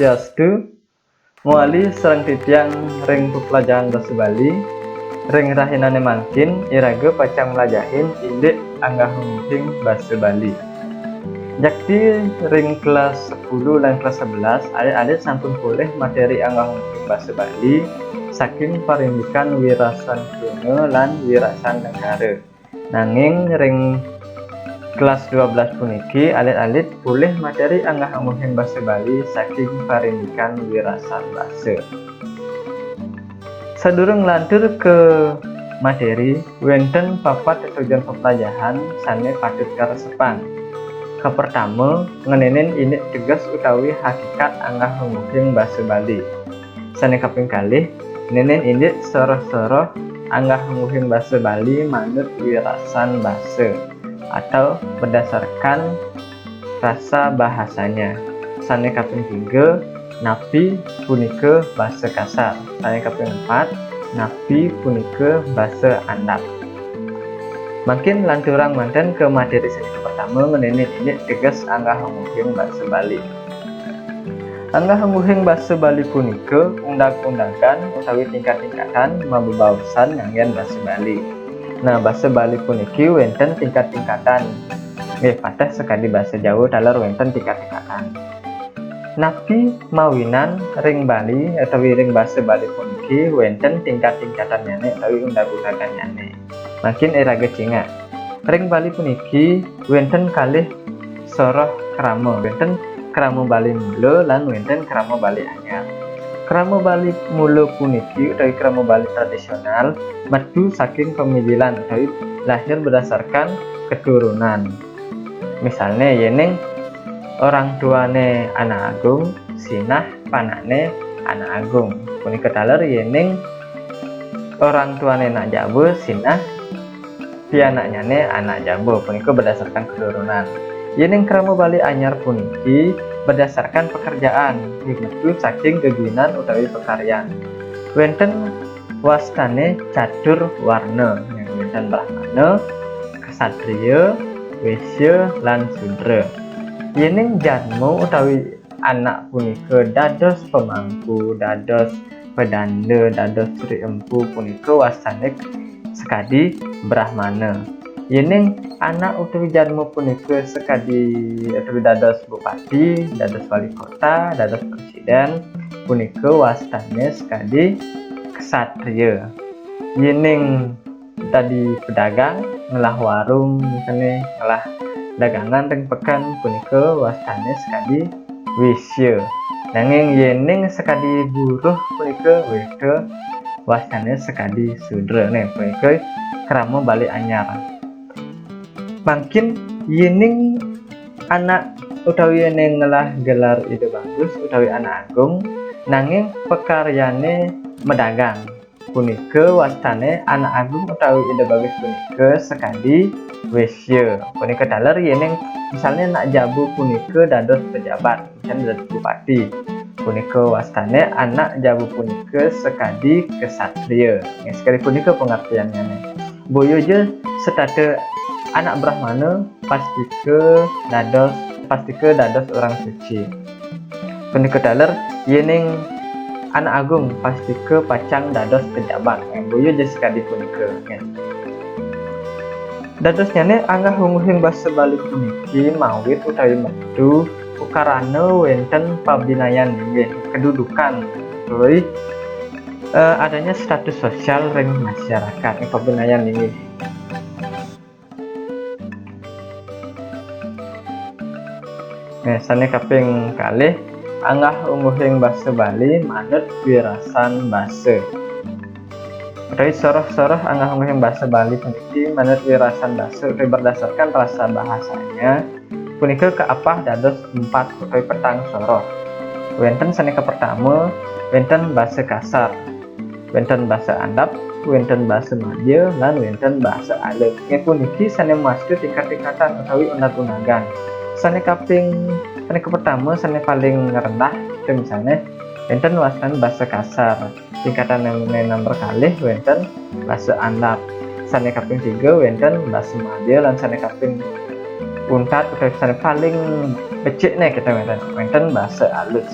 Swastiastu. Muali sareng titiang ring pelajaran basa Bali. Ring rahinane mangkin iraga pacang melajahin indik anggah mungkin basa Bali. Jakti ring kelas 10 dan kelas 11 adik-adik sampun boleh materi anggah mungkin basa Bali saking parindikan wirasan kuna lan wirasan negara. Nanging ring kelas 12 puniki alit-alit boleh materi anggah mungkin basa Bali saking parindikan wirasan basa. Sadurung lantur ke materi, wonten papat tujuan pembelajaran sane patut karesepan. Pertama, ngenenin indik tegas utawi hakikat anggah mungkin basa Bali. Sane kaping kalih, nenen indik soroh-soroh anggah mungkin basa Bali manut wirasan basa atau berdasarkan rasa bahasanya. Sane kaping 3, napi punika basa kasar. Sane kaping 4, napi punika basa andap. Makin lanturang manten ke materi sane pertama mengenai ini tegas anggah mungkin basa Bali. Anggah mungkin basa Bali punika undang-undangan utawi tingkat-tingkatan mabebaosan nganggen basa Bali. Nah, basa Bali puniki wonten tingkat-tingkatan. Nggih, patah sekali basa Jawa taler wonten tingkat-tingkatan. Napi mawinan ring Bali utawi ring basa Bali puniki wonten tingkat-tingkatannyane utawi undang-undanganyane. Makin iraga cinga. Ring Bali puniki wonten kalih soroh krama. Wonten krama Bali mula lan wonten krama Bali anyar. Krama Bali mula puniki utawi krama Bali tradisional metu saking pemilihan utawi lahir berdasarkan keturunan. Misalnya yening orang tuane anak agung, sinah panane anak agung. Punika taler yening orang tuane anak Jawa, sinah pianaknyane anak Jawa. Punika berdasarkan keturunan. Yening krama Bali anyar puniki berdasarkan pekerjaan, yaitu saking geginan utawi pekaryan. Wonten wastane catur warna, yang wonten brahmana, ksatria, waisya lan sudra. Yening janmu utawi anak punika dados pemangku, dados pedanda, dados sri empu punika wastane sekadi brahmana. Yening anak utawi janmu punika sekadi utawi dados bupati, dados wali kota, dados presiden punika wastane sekadi ksatria. Yening tadi pedagang ngelah warung misalnya ngelah dagangan ring pekan punika wastane sekadi wisya. Nanging yening sekadi buruh punika weda wastane sekadi sudra. Nih punika krama Bali anyar. Makin yening anak utawi yening ngelah gelar ide bagus utawi anak agung nanging pekaryane medagang punika wastane anak agung utawi ide bagus punika sekadi wisya. Punika taler yening misalnya nak jabu punika dados pejabat, misalnya dados bupati, punika wastane anak jabu punika sekadi ksatria. Sekali punika pengertiannya. Boyo je setada anak brahmana pastike dados orang suci. Punika taler yening anak agung pastike pacang dados pejabat. Boyo je sekadi punika. Dadosnyane anggah mungkin basa Bali puniki mawit utawi metu ukarana wonten pabinayan nggih kedudukan utawi adanya status sosial ring masyarakat ing pabinayan nggih. Sane kaping kalih anggah mungkin basa Bali manut wirasan basa. Utawi soroh-soroh anggah mungkin basa Bali puniki manut wirasan basa utawi berdasarkan rasa bahasanya punika keapah dados 4 utawi petang soroh. Wonten sane pertama wonten basa kasar, wonten basa andap, wonten basa madya lan wonten basa alef. Nggih puniki sane maksud tingkat-tingkatan utawi undang-undangan. Sane pertama sane paling rendah itu misalnya wonten wastane basa kasar. Tingkatan nomor kalih wonten basa andap. Sane kaping 3 wonten basa madya lan sane kaping untat utawi sane paling becik nih kita wonten basa alus.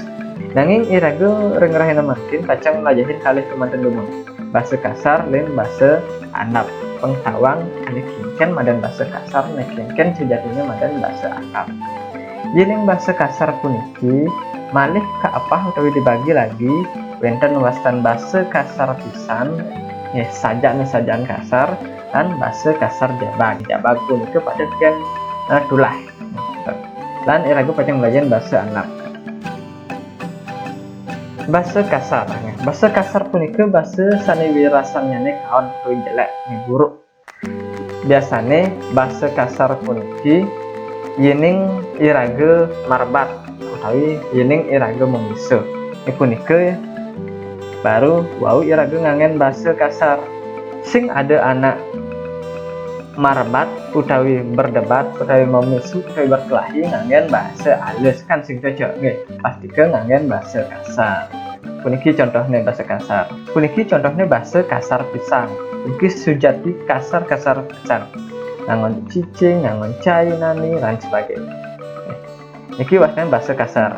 Nanging iraga rengrahina makin kacang lajahin kalih kemanten lumut. Bahasa kasar lain bahasa andap. Pengtawang ane kingken madan bahasa kasar ane kingken sejatinya madan bahasa andap. Yening bahasa kasar puniki malih ka apa utawi dibagi lagi wenten wastan bahasa kasar pisan sajaan kasar dan bahasa kasar jabag puniki pada kian tulah lan iraga pacang belajar bahasa andap. Bahasa kasar punika bahasa sane wirasanyane kaon utawi jelek buruk. Biasane bahasa kasar puniki yening iraga marbat utawi yening iraga memisa. Punika baru wau iraga ngangen bahasa kasar. Sing ada anak marbat utawi berdebat utawi memisu utawi berkelahi ngangen bahasa halus kan sing cocok nggih pasti ke ngangen bahasa kasar. Puniki contohnya bahasa kasar. Puniki contohnya bahasa kasar pisang. Puniki sujati kasar pisan. Ngangon cicing, ngangon cai nani dan sebagainya. Niki wasna bahasa kasar.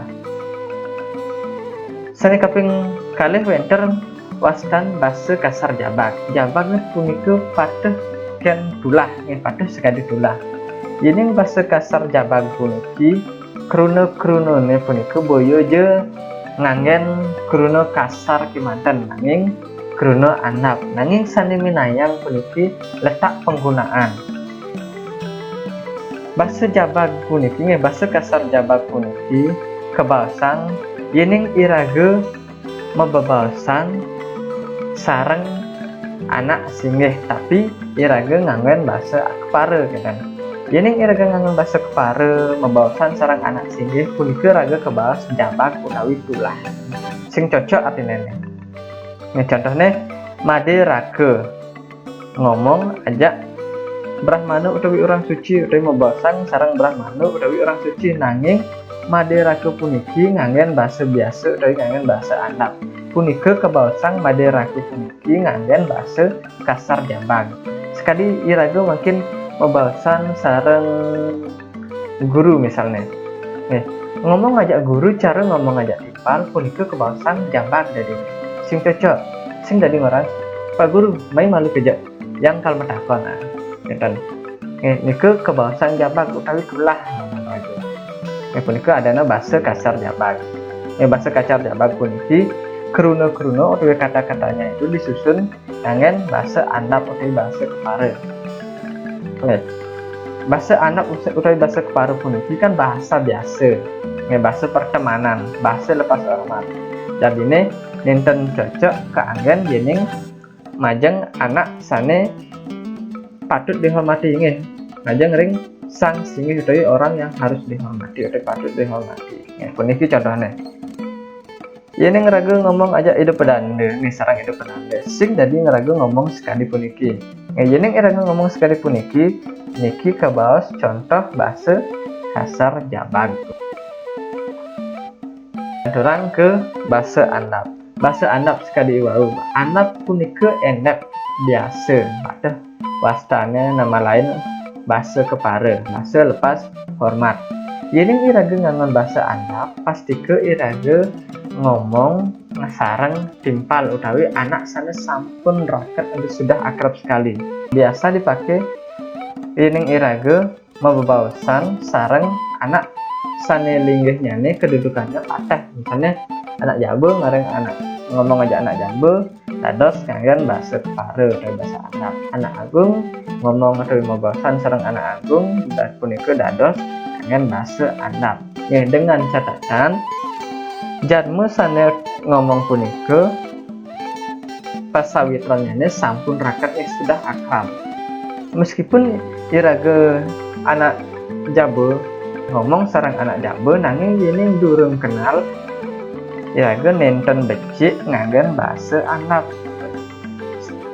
Sane kaping kalih wenter wastan bahasa kasar jabag. Jabag puniki pateh ken tulah nggih pateh sekali tulah. Yening bahasa kasar jabag puniki kruna-krunane puniki boyo je ngangen kruna kasar kimanten nanging kruna andap. Nanging sane minayang puniki letak penggunaan. Bahasa jabag puniki bahasa kasar jabag puniki kebaosan yening iraga mebebaosan sareng anak singgih tapi iraga nganggen bahasa kepara kan. Yening iraga nganggen bahasa kepara membaosan sareng anak singgih punika raga kebaos jabag utawi tulah. Sing cocok artinene. Contohnya made raga ngomong ajak brahmana utawi orang suci utawi membaosan sareng brahmana utawi orang suci nanging made raga puniki nganggen bahasa biasa utawi nganggen bahasa andap. Punika kebaosan made raga puniki nganggen bahasa kasar jabag. Sekali iraga makin membaosan sareng guru misalnya. Ngomong ngajak guru cara ngomong ngajak timpal punika kebaosan jabag dari sing cocok. Sing dari orang Pak Guru mai malu kerja yang kalmet takon ngeten. Niku kebaosan jabag utawi tulah gitu. Punika adana bahasa kasar jabag. Bahasa kasar jabag puniki kruna-kruna utawi kata-katanya itu disusun dengan bahasa andap utawi bahasa kepara. Bahasa andap utawi bahasa kepara puniki kan bahasa biasa, bahasa pertemanan, bahasa lepas hormat. Jadi ini nenten cocok keanggen yening majeng anak sane patut dihormati nggih. Majeng ring sang singgih utawi orang yang harus dihormati utawi patut dihormati. Puniki contohnya. Yening raga ngomong aja hidup pedanda, sarang hidup pedanda. Sing dadi ngeraga ngomong sekali puniki. Yening raga ngomong sekali puniki, niki kebaos contoh bahasa kasar jabag. Dorang ke bahasa andap. Bahasa andap sekali wau. Andap punika endap biasa. Ada wastane nama lain bahasa kepara, bahasa lepas hormat. Yening iraga ngangon bahasa andap, pasti ke iraga ngomong sareng timpal utawi anak sana sampun raket sudah akrab sekali. Biasa dipakai yening iraga membaosan sareng anak sane linggih nyane kedudukannya patah. Misalnya anak jabe ngareng anak ngomong aja anak jabe dados nganggen bahasa kepara utawi bahasa andap. Anak agung ngomong utawi membaosan sareng anak agung dan punika dados nganggen bahasa andap. Dengan catatan jadme sane ngomong punika pasawitrannya sampun rakatnya sudah akrab. Meskipun iraga anak jabe ngomong sarang anak jabe nanging yening durung kenal iraga nenten becik nganggen bahasa andap.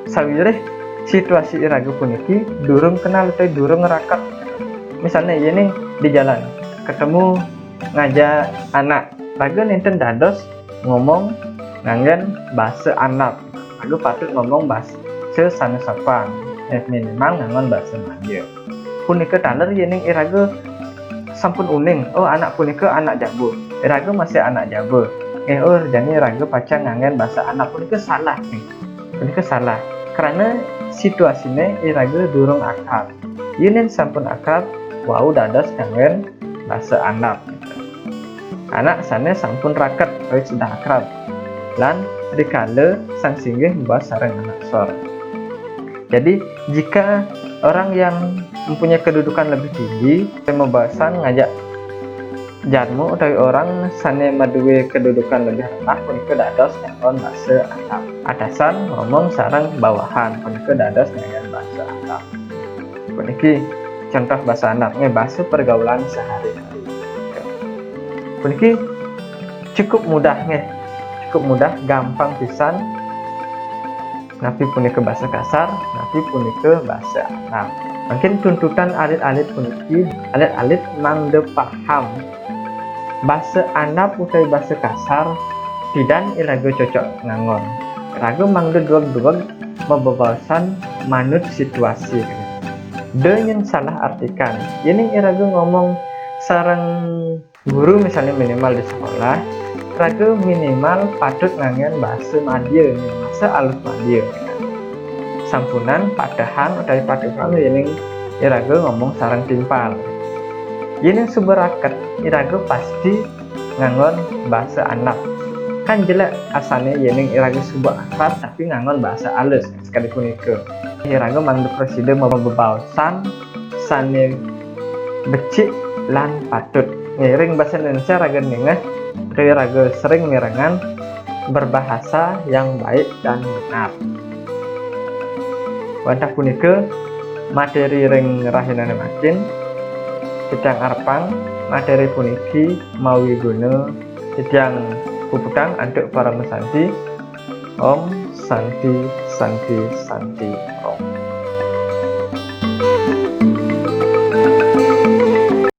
Sawireh situasi iraga puniki durung kenal atau durung rakat. Misalnya yening di jalan ketemu ngajak anak raga nenten dados ngomong nganggen bahasa andap. Raga patut ngomong bahasa sanes sopan. Minimal ngangon bahasa Melayu. Punika taler yening iraga sampun uning. Oh anak punika anak jabu. Iraga masih anak jabu. Jani raga pacar ngangen bahasa anak pun itu salah nih. Pun itu salah. Karena situasinya raga durung akrab. Yen sampun akrab, wau dados ngangen bahasa anak. Anak sana sampun raket, sudah akrab. Lan dikala sang singgih membahas sareng anak sor. Jadi jika orang yang mempunyai kedudukan lebih tinggi membahasan ngajak jarmu dari orang sana maduwe kedudukan lebih rendah punika dados nyangon bahasa atap. Atasan ngomong sareng bawahan punika dados nyangon bahasa atap. Puniki contoh bahasa anaknya bahasa pergaulan sehari-hari. Puniki cukup mudah, gampang pisan. Napi punika bahasa kasar, napi punika bahasa anak. Mungkin tuntutan alit-alit puniki, alit-alit mangde paham bahasa anak utawi bahasa kasar tidak iraga cocok ngangon. Raga mangde duag-duag membawasan manut situasi. Dengan salah artikan. Ini iraga ngomong sarang guru misalnya minimal di sekolah, raga minimal patut ngangen bahasa Madya, bahasa alus Madya. Sampunan padahan utawi padukan ini iraga ngomong sarang timpal. Ini suberaket iraga pasti ngangon bahasa anak. Kan jelek asalnya yening iraga subak akrab tapi ngangon bahasa alus sekali punika. Iraga mangde presiden membebaosan sane becik lan patut. Ngiring bahasa Indonesia raga nengah, raga sering mirengan berbahasa yang baik dan benar. Wantah punika materi ring rahinane makin sedang arpang materi puniki mawi guna sedang puputang untuk para mesanti. Om Santi Santi Santi Om.